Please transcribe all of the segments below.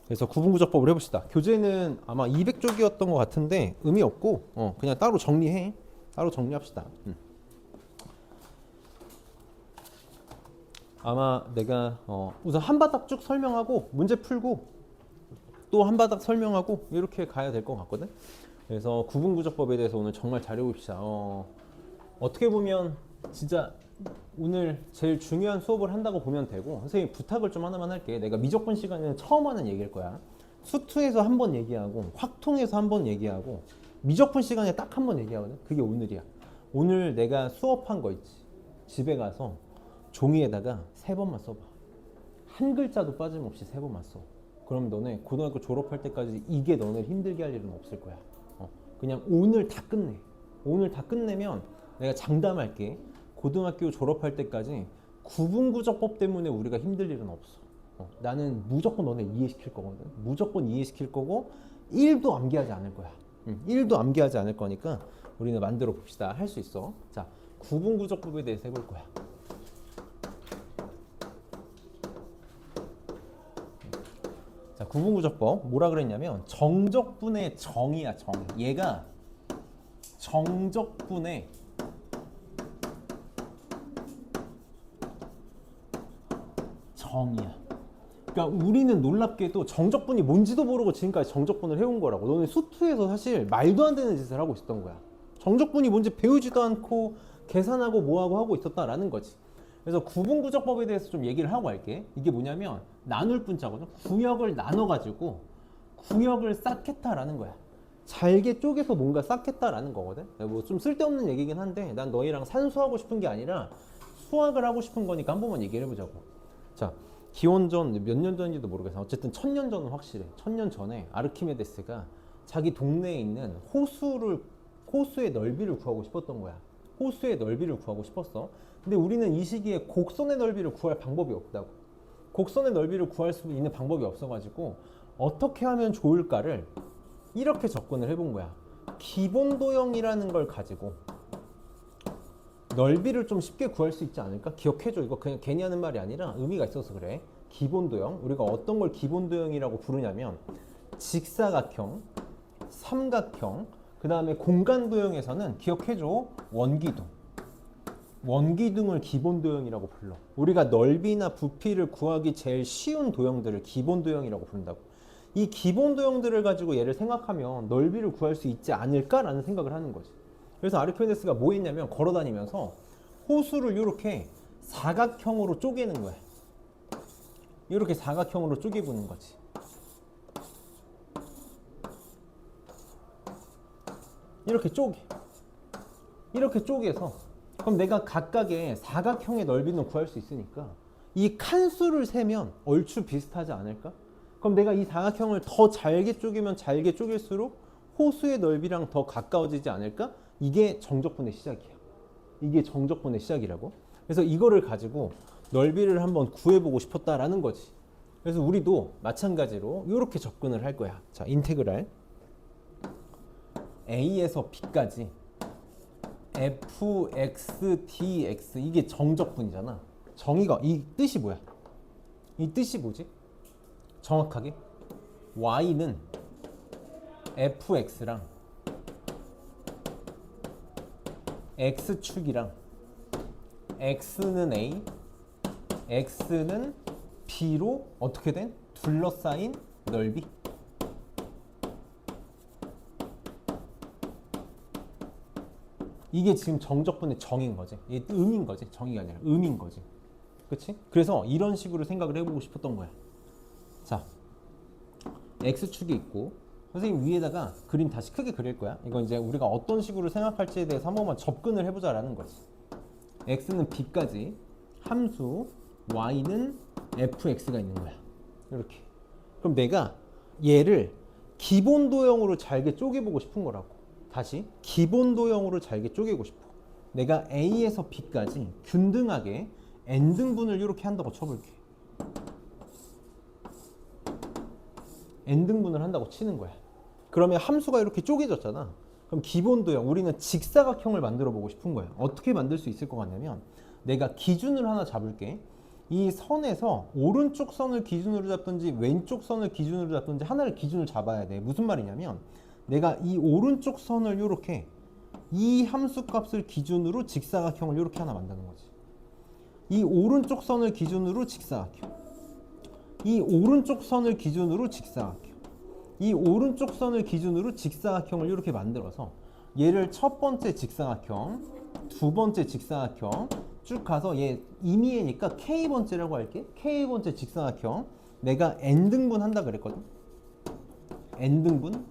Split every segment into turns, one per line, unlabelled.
그래서 구분구조법을 해봅시다. 교재는 아마 200쪽이었던 것 같은데 의미 없고 그냥 따로 정리해. 따로 정리합시다. 아마 내가 우선 한 바닥 쭉 설명하고 문제 풀고 또 한 바닥 설명하고 이렇게 가야 될 것 같거든. 그래서 구분구조법에 대해서 오늘 정말 잘해봅시다. 어떻게 보면 진짜 오늘 제일 중요한 수업을 한다고 보면 되고, 선생님 부탁을 좀 하나만 할게. 내가 미적분 시간에는 처음 하는 얘기일 거야. 수투에서 한 번 얘기하고 확통에서 한 번 얘기하고 미적분 시간에 딱 한 번 얘기하거든. 그게 오늘이야. 오늘 내가 수업한 거 있지. 집에 가서 종이에다가 3번만 써봐. 한 글자도 빠짐없이 3번만 써. 그럼 너네 고등학교 졸업할 때까지 이게 너네를 힘들게 할 일은 없을 거야. 그냥 오늘 다 끝내. 오늘 다 끝내면 내가 장담할게. 고등학교 졸업할 때까지 구분구조법 때문에 우리가 힘들 일은 없어. 나는 무조건 너네 이해시킬 거거든. 무조건 이해시킬 거고 1도 암기하지 않을 거야. 1도 암기하지 않을 거니까 우리는 만들어 봅시다. 할 수 있어. 자, 구분구조법에 대해서 해볼 거야. 자, 구분구조법 뭐라 그랬냐면 정적분의 정이야. 정. 얘가 정적분의 정이야. 그러니까 우리는 놀랍게도 정적분이 뭔지도 모르고 지금까지 정적분을 해온 거라고. 너는 수투에서 사실 말도 안 되는 짓을 하고 있었던 거야. 정적분이 뭔지 배우지도 않고 계산하고 뭐하고 하고 있었다라는 거지. 그래서 구분구조법에 대해서 좀 얘기를 하고 할게. 이게 뭐냐면 나눌 분자거든. 구역을 나눠가지고 구역을 쌓겠다라는 거야. 잘게 쪼개서 뭔가 쌓겠다라는 거거든. 뭐 좀 쓸데없는 얘기긴 한데 난 너희랑 산수하고 싶은 게 아니라 수학을 하고 싶은 거니까 한 번만 얘기를 해보자고. 자, 기원전 몇 년 전인지도 모르겠어. 어쨌든 1000년 전은 확실해. 1000년 전에 아르키메데스가 자기 동네에 있는 호수의 넓이를 구하고 싶었던 거야. 호수의 넓이를 구하고 싶었어. 근데 우리는 이 시기에 곡선의 넓이를 구할 방법이 없다고. 곡선의 넓이를 구할 수 있는 방법이 없어가지고 어떻게 하면 좋을까를 이렇게 접근을 해본 거야. 기본도형이라는 걸 가지고 넓이를 좀 쉽게 구할 수 있지 않을까? 기억해줘. 이거 그냥 괜히 하는 말이 아니라 의미가 있어서 그래. 기본도형. 우리가 어떤 걸 기본도형이라고 부르냐면 직사각형, 삼각형, 그 다음에 공간도형에서는 기억해줘. 원기둥. 원기둥을 기본도형이라고 불러. 우리가 넓이나 부피를 구하기 제일 쉬운 도형들을 기본도형이라고 부른다고. 이 기본도형들을 가지고 얘를 생각하면 넓이를 구할 수 있지 않을까라는 생각을 하는 거지. 그래서 아르키메데스가 뭐 했냐면 걸어다니면서 호수를 이렇게 사각형으로 쪼개는 거야. 이렇게 사각형으로 쪼개보는 거지. 이렇게 쪼개. 이렇게 쪼개서 그럼 내가 각각의 사각형의 넓이는 구할 수 있으니까 이 칸수를 세면 얼추 비슷하지 않을까? 그럼 내가 이 사각형을 더 잘게 쪼개면 잘게 쪼갤수록 호수의 넓이랑 더 가까워지지 않을까? 이게 정적분의 시작이야. 이게 정적분의 시작이라고. 그래서 이거를 가지고 넓이를 한번 구해보고 싶었다라는 거지. 그래서 우리도 마찬가지로 이렇게 접근을 할 거야. 자, 인테그랄 A에서 B까지 fx dx 이게 정적분이잖아. 정의가 이 뜻이 뭐야? 이 뜻이 뭐지? 정확하게 y는 fx랑 x축이랑 x는 a, x는 b로 어떻게 된? 둘러싸인 넓이. 이게 지금 정적분의 정인 거지. 이게 음인 거지. 정의가 아니라 음인 거지. 그치? 그래서 이런 식으로 생각을 해보고 싶었던 거야. 자, x축이 있고 선생님 위에다가 그림 다시 크게 그릴 거야. 이건 이제 우리가 어떤 식으로 생각할지에 대해서 한 번만 접근을 해보자라는 거지. x는 b까지 함수 y는 fx가 있는 거야. 이렇게. 그럼 내가 얘를 기본도형으로 잘게 쪼개보고 싶은 거라고. 다시 기본도형으로 잘게 쪼개고 싶어. 내가 A에서 B까지 균등하게 n등분을 이렇게 한다고 쳐볼게. n등분을 한다고 치는 거야. 그러면 함수가 이렇게 쪼개졌잖아. 그럼 기본도형, 우리는 직사각형을 만들어 보고 싶은 거야. 어떻게 만들 수 있을 것 같냐면 내가 기준을 하나 잡을게. 이 선에서 오른쪽 선을 기준으로 잡든지 왼쪽 선을 기준으로 잡든지 하나를 기준을 잡아야 돼. 무슨 말이냐면 내가 이 오른쪽 선을 이렇게 이 함수 값을 기준으로 직사각형을 이렇게 하나 만드는 거지. 이 오른쪽 선을 기준으로 직사각형, 이 오른쪽 선을 기준으로 직사각형, 이 오른쪽 선을 기준으로 직사각형을 이렇게 만들어서 얘를 첫 번째 직사각형, 두 번째 직사각형 쭉 가서 얘 임의이니까 K번째라고 할게. K번째 직사각형 내가 N등분 한다 그랬거든. N등분.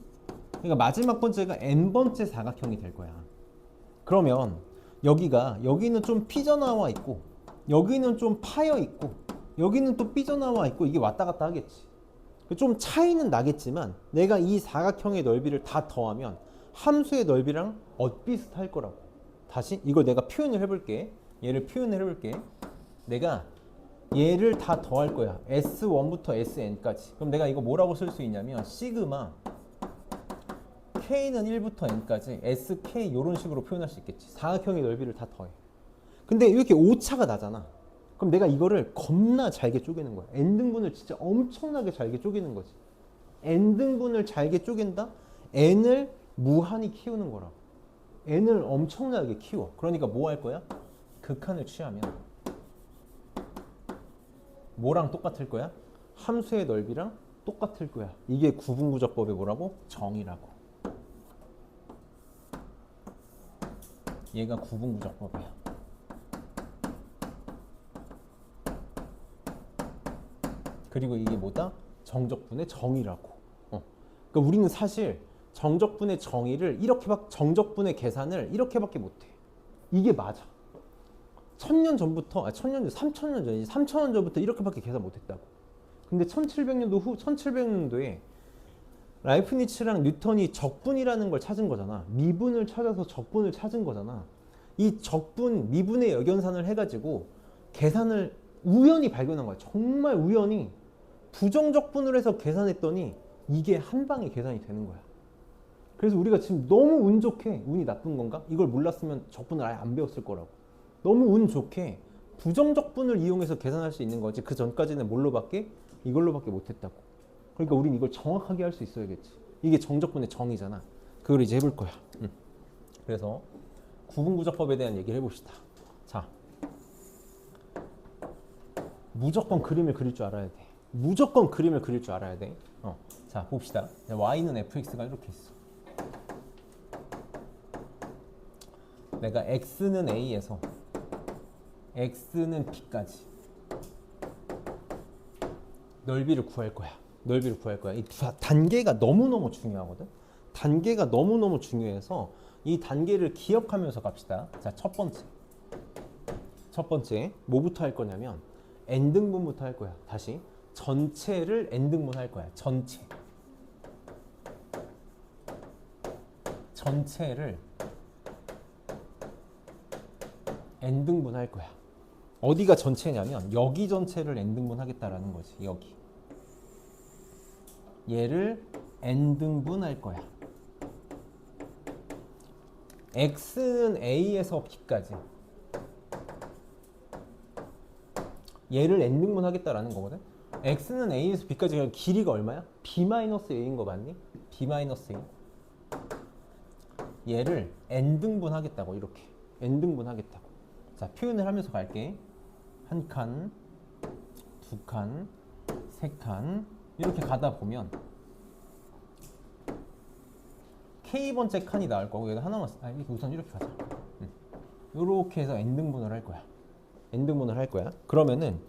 그러니까 마지막 번째가 N번째 사각형이 될 거야. 그러면 여기는 좀 삐져나와 있고 여기는 좀 파여 있고 여기는 또 삐져나와 있고 이게 왔다 갔다 하겠지. 좀 차이는 나겠지만 내가 이 사각형의 넓이를 다 더하면 함수의 넓이랑 엇비슷할 거라고. 다시 이걸 내가 표현을 해볼게. 얘를 표현을 해볼게. 내가 얘를 다 더할 거야. S1부터 Sn까지. 그럼 내가 이거 뭐라고 쓸 수 있냐면 시그마 K는 1부터 N까지 SK 이런 식으로 표현할 수 있겠지. 사각형의 넓이를 다 더해. 근데 이렇게 오차가 나잖아. 그럼 내가 이거를 겁나 잘게 쪼개는 거야. N등분을 진짜 엄청나게 잘게 쪼개는 거지. N등분을 잘게 쪼갠다? N을 무한히 키우는 거라고. N을 엄청나게 키워. 그러니까 뭐 할 거야? 극한을 취하면 뭐랑 똑같을 거야? 함수의 넓이랑 똑같을 거야. 이게 구분구조법의 뭐라고? 정의라고. 얘가 구분구조법이야. 그리고 이게 뭐다? 정적분의 정의라고. 그러니까 우리는 사실 정적분의 정의를 정적분의 계산을 이렇게밖에 못해. 이게 맞아. 1000년 전부터, 3000년 전이지. 3000년 전부터 이렇게밖에 계산 못했다고. 근데 1700년도에 라이프니츠랑 뉴턴이 적분이라는 걸 찾은 거잖아. 미분을 찾아서 적분을 찾은 거잖아. 이 적분, 미분의 역연산을 해가지고 계산을 우연히 발견한 거야. 정말 우연히 부정적분을 해서 계산했더니 이게 한 방에 계산이 되는 거야. 그래서 우리가 지금 너무 운 좋게, 운이 나쁜 건가? 이걸 몰랐으면 적분을 아예 안 배웠을 거라고. 너무 운 좋게 부정적분을 이용해서 계산할 수 있는 거지. 그 전까지는 뭘로밖에? 이걸로밖에 못했다고. 그러니까 우린 이걸 정확하게 할 수 있어야겠지. 이게 정적분의 정의잖아. 그걸 이제 해볼 거야. 그래서 구분구조법에 대한 얘기를 해봅시다. 자, 무조건 그림을 그릴 줄 알아야 돼. 무조건 그림을 그릴 줄 알아야 돼. 자, 봅시다. y는 fx가 이렇게 있어. 내가 x는 a에서 x는 b까지 넓이를 구할 거야. 넓이를 구할 거야. 이 단계가 너무너무 중요하거든. 단계가 너무너무 중요해서 이 단계를 기억하면서 갑시다. 자, 첫 번째 뭐부터 할 거냐면 n등분부터 할 거야. 다시 전체를 n등분 할 거야. 전체를 n등분 할 거야. 어디가 전체냐면 여기 전체를 n등분 하겠다라는 거지. 여기 얘를 n등분 할 거야. x는 a에서 b까지 얘를 n등분 하겠다라는 거거든. x는 a에서 b까지 길이가 얼마야? b-a인 거 맞니? b-a 얘를 n등분 하겠다고. 이렇게 n등분 하겠다고. 자, 표현을 하면서 갈게. 한 칸, 두 칸, 세 칸 이렇게 가다 보면 K번째 칸이 나올 거고 여기다 하나만 우선 이렇게 가자. 이렇게 해서 n등분을 할 거야. n등분을 할 거야. 그러면은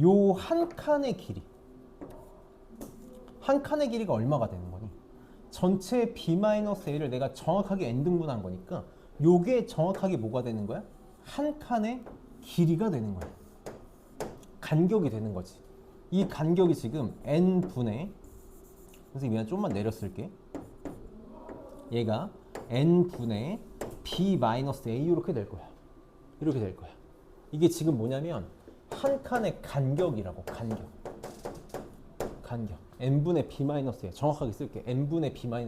요 한 칸의 길이가 얼마가 되는 거니? 전체 b-a를 내가 정확하게 n등분한 거니까 요게 정확하게 뭐가 되는 거야? 한 칸의 길이가 되는 거야. 간격이 되는 거지. 이 간격이 지금 n분의, 선생님 미안 좀만 내렸을게. 얘가 n분의 b-a 이렇게 될 거야. 이렇게 될 거야. 이게 지금 뭐냐면 한 칸의 간격이라고. 간격 n분의 b-a. 정확하게 쓸게. n분의 b-a.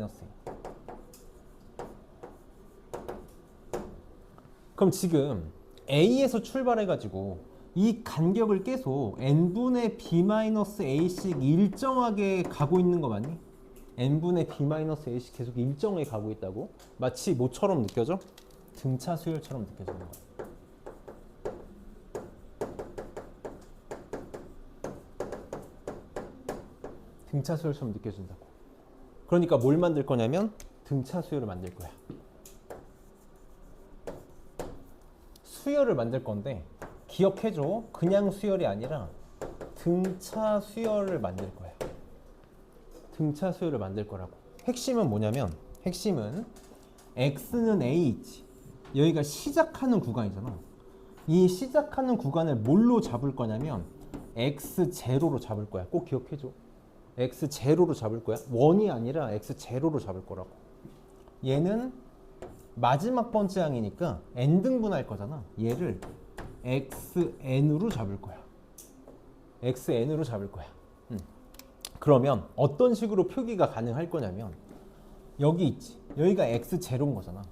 그럼 지금 A에서 출발해가지고 이 간격을 계속 n분의 b-a씩 일정하게 가고 있는 거 맞니? n분의 b-a씩 계속 일정하게 가고 있다고? 마치 뭐처럼 느껴져? 등차 수열처럼 느껴지는 거야. 등차 수열처럼 느껴진다고. 그러니까 뭘 만들 거냐면 등차 수열을 만들 거야. 수열을 만들 건데 기억해줘. 그냥 수열이 아니라 등차 수열을 만들 거야. 등차 수열을 만들 거라고. 핵심은 뭐냐면 핵심은 x는 a 있지. 여기가 시작하는 구간이잖아. 이 시작하는 구간을 뭘로 잡을 거냐면 x0로 잡을 거야. 꼭 기억해줘. x0로 잡을 거야. 1이 아니라 x0로 잡을 거라고. 얘는 마지막 번째 항이니까 n등분할 거잖아. 얘를 xn으로 잡을 거야. xn으로 잡을 거야. 그러면 어떤 식으로 표기가 가능할 거냐면 여기 있지. 여기가 x0인 거잖아.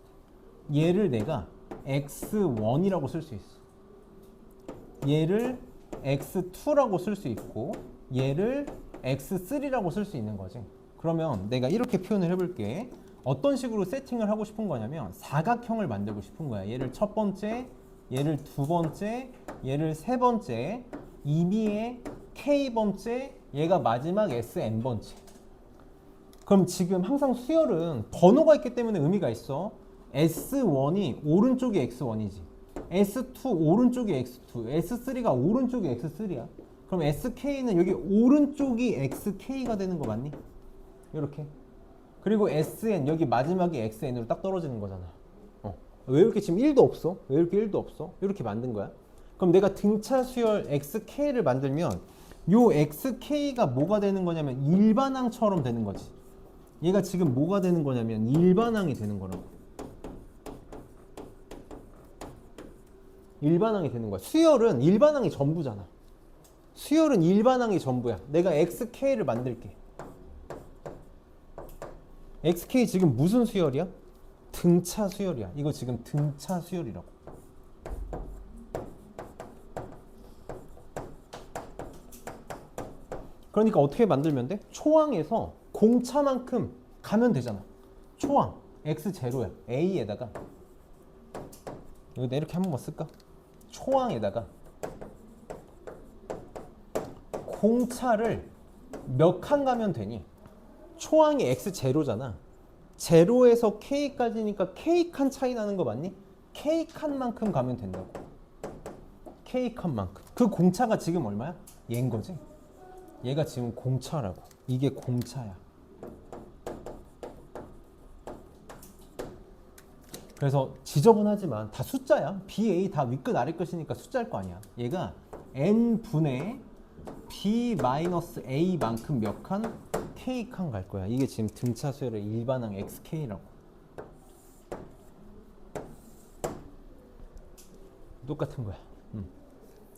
얘를 내가 x1이라고 쓸 수 있어. 얘를 x2라고 쓸 수 있고 얘를 x3라고 쓸 수 있는 거지. 그러면 내가 이렇게 표현을 해볼게. 어떤 식으로 세팅을 하고 싶은 거냐면 사각형을 만들고 싶은 거야. 얘를 첫 번째, 얘를 두 번째, 얘를 세 번째, 임의의 k번째, 얘가 마지막 sn번째. 그럼 지금 항상 수열은 번호가 있기 때문에 의미가 있어. S1이 오른쪽이 X1이지. S2 오른쪽이 X2, S3가 오른쪽이 X3야. 그럼 SK는 여기 오른쪽이 XK가 되는 거 맞니? 이렇게. 그리고 SN 여기 마지막이 XN으로 딱 떨어지는 거잖아. 왜 이렇게 지금 1도 없어? 왜 이렇게 1도 없어? 이렇게 만든 거야. 그럼 내가 등차 수열 XK를 만들면 요 XK가 뭐가 되는 거냐면 일반항처럼 되는 거지. 얘가 지금 뭐가 되는 거냐면 일반항이 되는 거라고. 일반항이 되는 거야. 수열은 일반항이 전부잖아. 수열은 일반항이 전부야. 내가 XK를 만들게. XK 지금 무슨 수열이야? 등차 수열이야. 이거 지금 등차 수열이라고. 그러니까 어떻게 만들면 돼? 초항에서 공차만큼 가면 되잖아. 초항 x0야. a에다가 여기다 이렇게 한 번만 쓸까? 초항에다가 공차를 몇 칸 가면 되니? 초항이 x0잖아. 0에서 k까지니까 k칸 차이 나는 거 맞니? k칸만큼 가면 된다고. k칸만큼. 그 공차가 지금 얼마야? 얘인 거지. 얘가 지금 공차라고. 이게 공차야. 그래서 지저분하지만 다 숫자야. BA 다 윗끝 아래끝이니까 숫자일 거 아니야. 얘가 n분의 B-A만큼 몇 칸? K칸 갈 거야. 이게 지금 등차 수열의 일반항 XK라고. 똑같은 거야.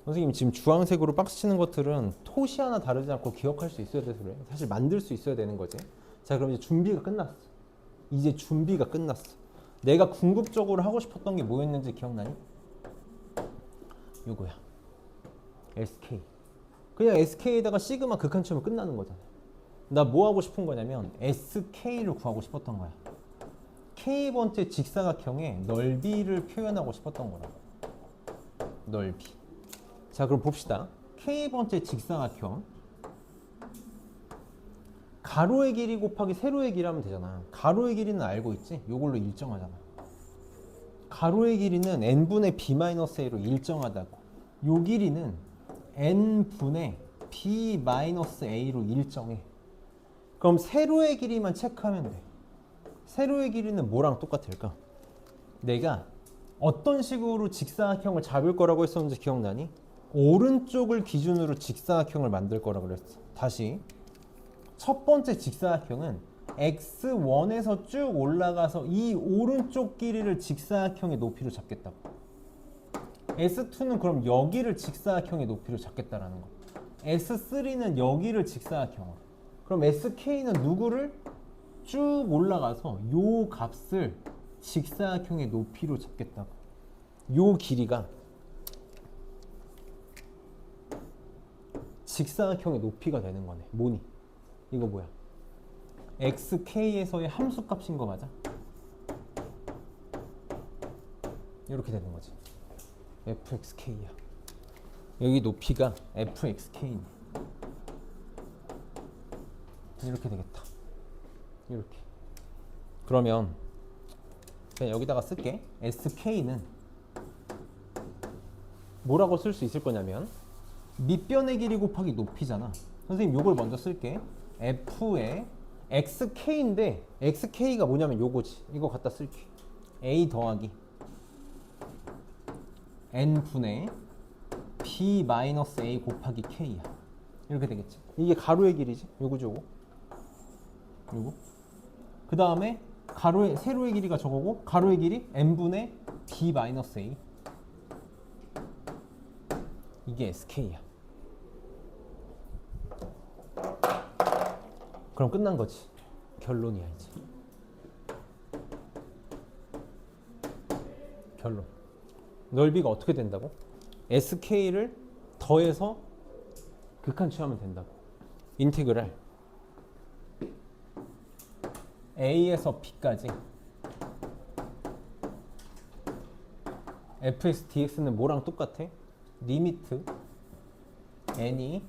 선생님 지금 주황색으로 박스 치는 것들은 토시 하나 다르지 않고 기억할 수 있어야 돼서 그래. 사실 만들 수 있어야 되는 거지. 자, 그럼 이제 준비가 끝났어. 이제 준비가 끝났어. 내가 궁극적으로 하고 싶었던 게 뭐였는지 기억나니? 요거야. SK. 그냥 SK에다가 시그마 극한 치면 끝나는 거잖아. 나 뭐 하고 싶은 거냐면 SK를 구하고 싶었던 거야. K번째 직사각형의 넓이를 표현하고 싶었던 거라고. 넓이. 자, 그럼 봅시다. K번째 직사각형 가로의 길이 곱하기 세로의 길이 하면 되잖아. 가로의 길이는 알고 있지? 요걸로 일정하잖아. 가로의 길이는 n분의 b-a로 일정하다고. 요 길이는 n분의 b-a로 일정해. 그럼 세로의 길이만 체크하면 돼. 세로의 길이는 뭐랑 똑같을까? 내가 어떤 식으로 직사각형을 잡을 거라고 했었는지 기억나니? 오른쪽을 기준으로 직사각형을 만들 거라고 그랬어. 다시. 첫 번째 직사각형은 x1에서 쭉 올라가서 이 오른쪽 길이를 직사각형의 높이로 잡겠다고. s2는 그럼 여기를 직사각형의 높이로 잡겠다라는 거. s3는 여기를 직사각형으로. 그럼 sk는 누구를 쭉 올라가서 요 값을 직사각형의 높이로 잡겠다고. 요 길이가 직사각형의 높이가 되는 거네. 뭐니? 이거 뭐야? xk에서의 함수값인 거 맞아? 이렇게 되는 거지. fxk야. 여기 높이가 fxk네. 이렇게 되겠다. 이렇게. 그러면 그냥 여기다가 쓸게. sk는 뭐라고 쓸 수 있을 거냐면 밑변의 길이 곱하기 높이잖아. 선생님 요걸 먼저 쓸게. f의 xk인데 xk가 뭐냐면 요거지. 이거 갖다 쓸게. a 더하기 n분의 b 마이너스 a 곱하기 k야. 이렇게 되겠지. 이게 가로의 길이지. 요거지 요거. 요거. 그 다음에 가로의 세로의 길이가 저거고 가로의 길이 n분의 b 마이너스 a. 이게 sk야. 그럼 끝난 거지. 결론이야 이제. 결론. 넓이가 어떻게 된다고? sk를 더해서 극한 취하면 된다고. 인테그랄 a에서 b까지 fx dx는 뭐랑 똑같아? 리미트 n이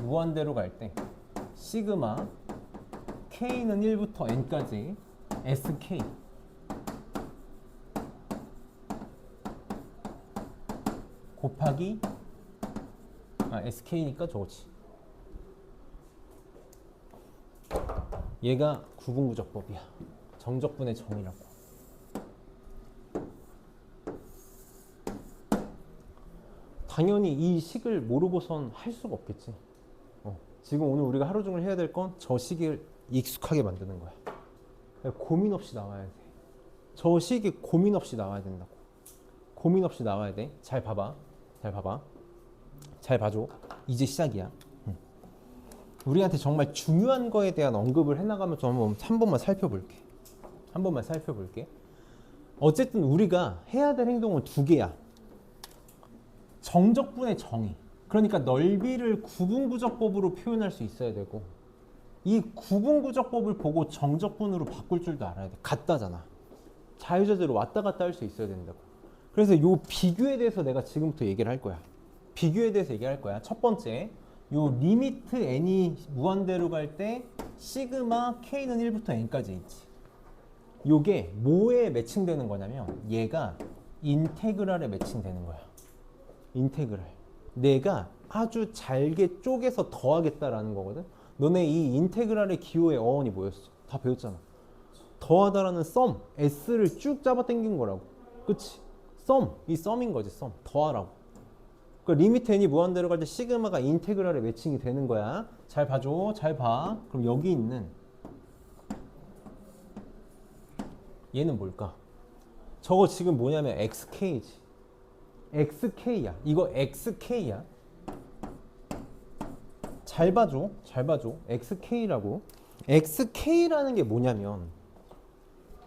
무한대로 갈 때 시그마 k는 1부터 n까지 sk 곱하기 sk니까 저거지. 얘가 구분구적법이야. 정적분의 정이라고. 당연히 이 식을 모르고선 할 수가 없겠지. 지금 오늘 우리가 하루 종일 해야 될 건 저 식을 익숙하게 만드는 거야. 고민 없이 나와야 돼. 저 식이 고민 없이 나와야 된다고. 고민 없이 나와야 돼. 잘 봐봐. 잘 봐봐. 잘 봐줘. 이제 시작이야. 우리한테 정말 중요한 거에 대한 언급을 해나가면서 한 번만 살펴볼게. 한 번만 살펴볼게. 어쨌든 우리가 해야 될 행동은 두 개야. 정적분의 정의. 그러니까 넓이를 구분구적법으로 표현할 수 있어야 되고, 이 구분구적법을 보고 정적분으로 바꿀 줄도 알아야 돼. 같다잖아. 자유자재로 왔다 갔다 할 수 있어야 된다고. 그래서 요 비교에 대해서 내가 지금부터 얘기를 할 거야. 비교에 대해서 얘기할 거야. 첫 번째, 요 리미트 n이 무한대로 갈 때 시그마 k는 1부터 n까지 있지. 요게 뭐에 매칭되는 거냐면 얘가 인테그랄에 매칭되는 거야. 인테그랄. 내가 아주 잘게 쪼개서 더하겠다라는 거거든. 너네 이 인테그랄의 기호의 어원이 뭐였어? 다 배웠잖아. 더하다라는 썸, s를 쭉 잡아 당긴 거라고. 그치? 썸, 이 썸인 거지. 썸, 더하라고. 그러니까 리미트 n이 무한대로 갈 때 시그마가 인테그랄에 매칭이 되는 거야. 잘 봐줘. 잘 봐. 그럼 여기 있는 얘는 뭘까? 저거 지금 뭐냐면 xk지. xk야. 이거 xk야. 잘 봐줘. 잘 봐줘. xk라고. xk라는 게 뭐냐면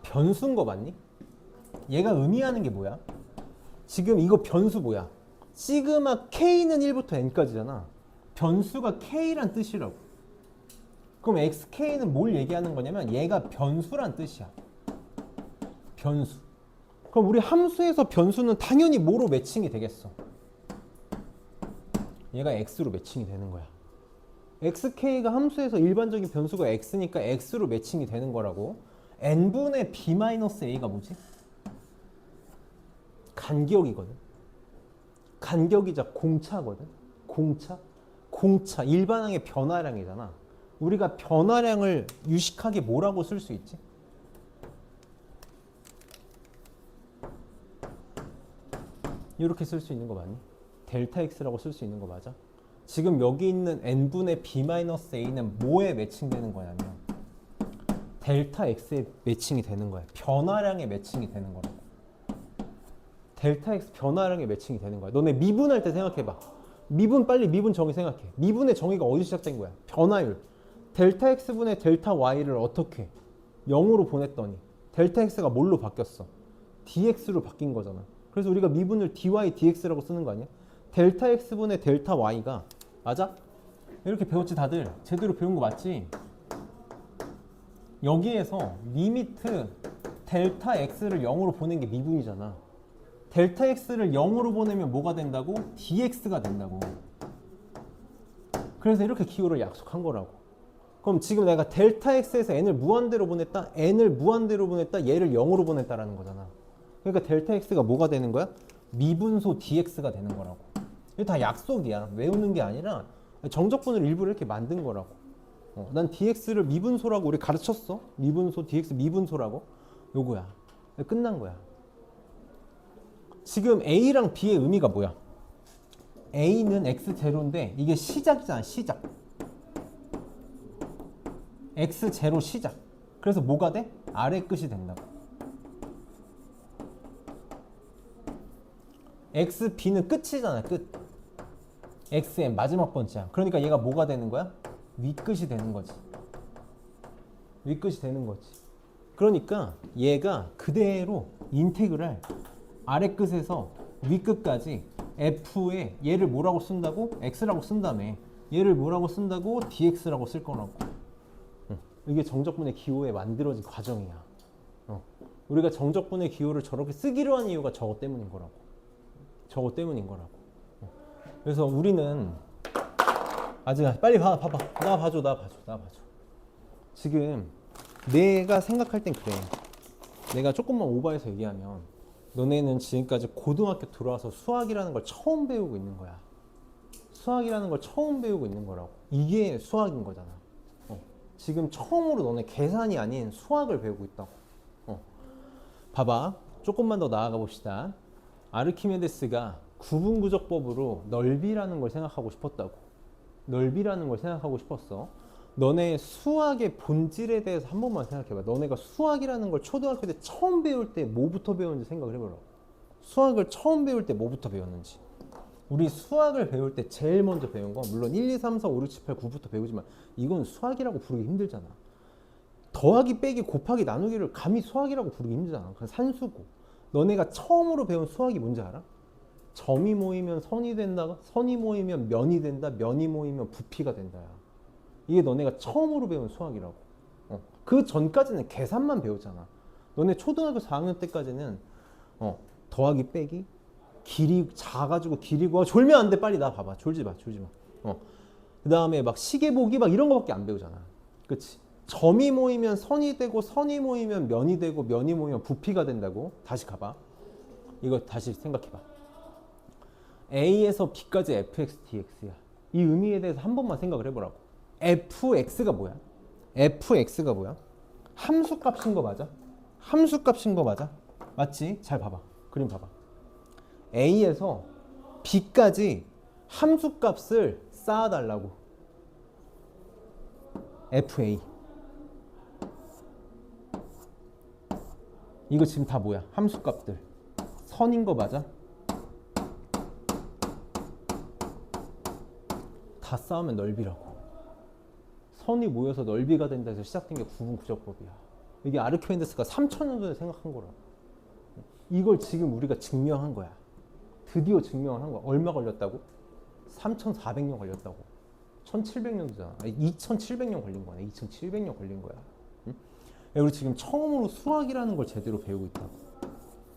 변수인 거 맞니? 얘가 의미하는 게 뭐야? 지금 이거 변수 뭐야? 시그마 k는 1부터 n까지잖아. 변수가 k란 뜻이라고. 그럼 xk는 뭘 얘기하는 거냐면 얘가 변수란 뜻이야. 변수. 그럼 우리 함수에서 변수는 당연히 뭐로 매칭이 되겠어? 얘가 x로 매칭이 되는 거야. xk가 함수에서 일반적인 변수가 x니까 x로 매칭이 되는 거라고. n분의 b-a가 뭐지? 간격이거든. 간격이자 공차거든. 공차? 공차. 일반항의 변화량이잖아. 우리가 변화량을 유식하게 뭐라고 쓸 수 있지? 이렇게 쓸 수 있는 거 맞니? 델타 x라고 쓸 수 있는 거 맞아? 지금 여기 있는 n분의 b-a는 뭐에 매칭되는 거냐면 델타 x에 매칭이 되는 거야. 변화량에 매칭이 되는 거라고. 델타 x 변화량에 매칭이 되는 거야. 너네 미분할 때 생각해봐. 빨리 미분 정의 생각해. 미분의 정의가 어디서 시작된 거야? 변화율. 델타 x분의 델타 y를 어떻게 0으로 보냈더니 델타 x가 뭘로 바뀌었어? dx로 바뀐 거잖아. 그래서 우리가 미분을 dy dx라고 쓰는 거 아니야? 델타 x분의 델타 y가 맞아? 이렇게 배웠지 다들? 제대로 배운 거 맞지? 여기에서 리미트 델타 x를 0으로 보낸 게 미분이잖아. 델타 x를 0으로 보내면 뭐가 된다고? dx가 된다고. 그래서 이렇게 기호를 약속한 거라고. 그럼 지금 내가 델타 x에서 n을 무한대로 보냈다, n을 무한대로 보냈다, 얘를 0으로 보냈다라는 거잖아. 그러니까 델타 x가 뭐가 되는 거야? 미분소 dx가 되는 거라고. 이거 다 약속이야. 외우는 게 아니라 정적분을 일부러 이렇게 만든 거라고. 난 dx를 미분소라고 우리 가르쳤어. 미분소 dx 미분소라고. 요거야. 끝난 거야. 지금 a랑 b의 의미가 뭐야? a는 x0인데 이게 시작이잖아. 시작. x0 시작. 그래서 뭐가 돼? 아래 끝이 된다고. x, b는 끝이잖아. 끝. xm 마지막 번째야. 그러니까 얘가 뭐가 되는 거야? 윗끝이 되는 거지. 윗끝이 되는 거지. 그러니까 얘가 그대로 인테그랄 아래 끝에서 윗끝까지 f에 얘를 뭐라고 쓴다고? x라고 쓴다며. 얘를 뭐라고 쓴다고? dx라고 쓸 거라고. 이게 정적분의 기호에 만들어진 과정이야. 우리가 정적분의 기호를 저렇게 쓰기로 한 이유가 저거 때문인 거라고. 저거 때문인 거라고. 그래서 우리는 아직 빨리 봐봐. 나 봐줘. 지금 내가 생각할 땐 그래. 내가 조금만 오버해서 얘기하면 너네는 지금까지 고등학교 들어와서 수학이라는 걸 처음 배우고 있는 거야. 수학이라는 걸 처음 배우고 있는 거라고. 이게 수학인 거잖아. 지금 처음으로 너네 계산이 아닌 수학을 배우고 있다고. 봐봐. 조금만 더 나아가 봅시다. 아르키메데스가 구분구적법으로 넓이라는 걸 생각하고 싶었다고. 넓이라는 걸 생각하고 싶었어. 너네 수학의 본질에 대해서 한 번만 생각해봐. 너네가 수학이라는 걸 초등학교 때 처음 배울 때 뭐부터 배웠는지 생각을 해보라고. 수학을 처음 배울 때 뭐부터 배웠는지. 우리 수학을 배울 때 제일 먼저 배운 건 물론 1, 2, 3, 4, 5, 6, 7, 8, 9부터 배우지만 이건 수학이라고 부르기 힘들잖아. 더하기, 빼기, 곱하기, 나누기를 감히 수학이라고 부르기 힘들잖아. 그냥 산수고. 너네가 처음으로 배운 수학이 뭔지 알아? 점이 모이면 선이 된다, 선이 모이면 면이 된다, 면이 모이면 부피가 된다. 이게 너네가 처음으로 배운 수학이라고. 그 전까지는 계산만 배웠잖아. 너네 초등학교 4학년 때까지는 더하기, 빼기, 길이 작아가지고 길이고 졸면 안 돼. 빨리 나 봐봐. 졸지 마. 그 다음에 막 시계 보기 막 이런 거밖에 안 배우잖아. 그치? 점이 모이면 선이 되고 선이 모이면 면이 되고 면이 모이면 부피가 된다고. 다시 가봐. 이거 다시 생각해봐. A에서 B까지 fx dx야. 이 의미에 대해서 한 번만 생각을 해보라고. fx가 뭐야? fx가 뭐야? 함수값인 거 맞아? 함수값인 거 맞아? 맞지? 잘 봐봐. 그림 봐봐. A에서 B까지 함수값을 쌓아달라고. fa. 이거 지금 다 뭐야? 함수값들. 선인 거 맞아? 다 쌓으면 넓이라고. 선이 모여서 넓이가 된다 해서 시작된 게 구분구적법이야. 이게 아르키메데스가 3000년 전에 생각한 거라고. 이걸 지금 우리가 증명한 거야. 드디어 증명을 한 거야. 얼마 걸렸다고? 3400년 걸렸다고. 1700년도잖아. 아니 2700년 걸린 거야. 2700년 걸린 거야. 응? 우리 지금 처음으로 수학이라는 걸 제대로 배우고 있다고.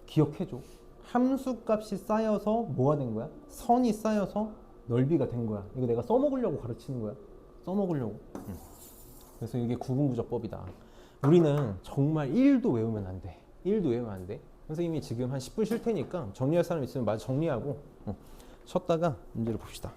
기억해줘. 함수값이 쌓여서 뭐가 된 거야? 선이 쌓여서 넓이가 된 거야. 이거 내가 써먹으려고 가르치는 거야. 써먹으려고. 응. 그래서 이게 구분구적법이다. 우리는 정말 1도 외우면 안 돼. 1도 외우면 안 돼. 선생님이 지금 한 10분 쉴 테니까 정리할 사람 있으면 마저 정리하고 쉬었다가 문제를 봅시다.